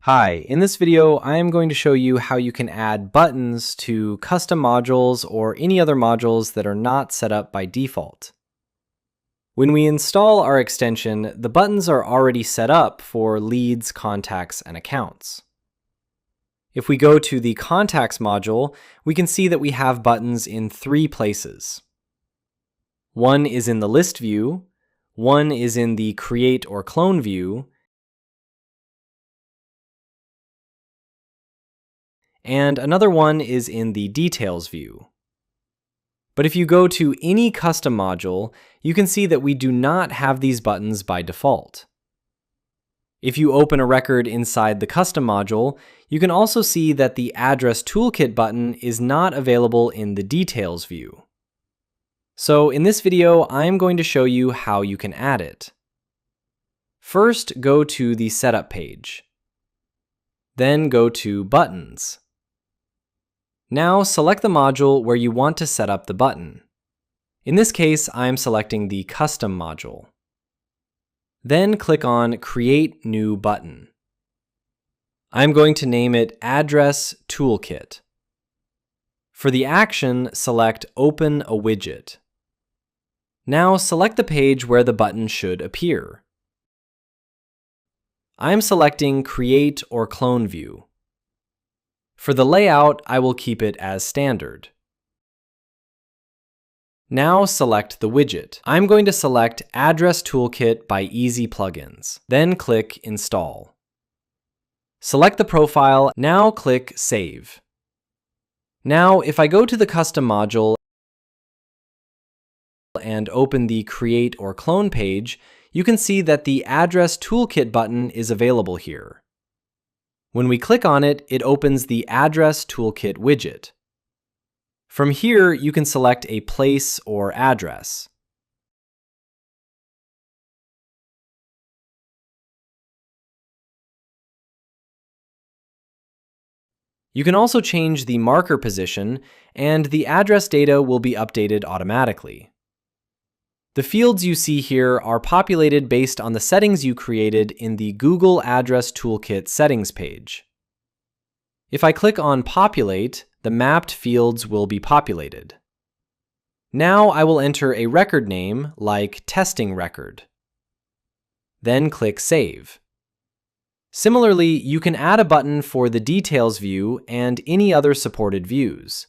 Hi, in this video, I am going to show you how you can add buttons to custom modules or any other modules that are not set up by default. When we install our extension, the buttons are already set up for leads, contacts, and accounts. If we go to the Contacts module, we can see that we have buttons in three places. One is in the List view, one is in the Create or Clone view, and another one is in the Details view. But if you go to any custom module, you can see that we do not have these buttons by default. If you open a record inside the custom module, you can also see that the Address Toolkit button is not available in the Details view. So in this video, I am going to show you how you can add it. First, go to the Setup page. Then go to Buttons. Now select the module where you want to set up the button. In this case, I am selecting the Custom module. Then click on Create New Button. I'm going to name it Address Toolkit. For the action, select Open a Widget. Now select the page where the button should appear. I'm selecting Create or Clone View. For the layout, I will keep it as standard. Now select the widget. I'm going to select Address Toolkit by Easy Plugins. Then click Install. Select the profile. Now click Save. Now, if I go to the Custom module and open the Create or Clone page, you can see that the Address Toolkit button is available here. When we click on it, it opens the Address Toolkit widget. From here, you can select a place or address. You can also change the marker position, and the address data will be updated automatically. The fields you see here are populated based on the settings you created in the Google Address Toolkit settings page. If I click on Populate, the mapped fields will be populated. Now I will enter a record name like Testing Record. Then click Save. Similarly, you can add a button for the Details view and any other supported views.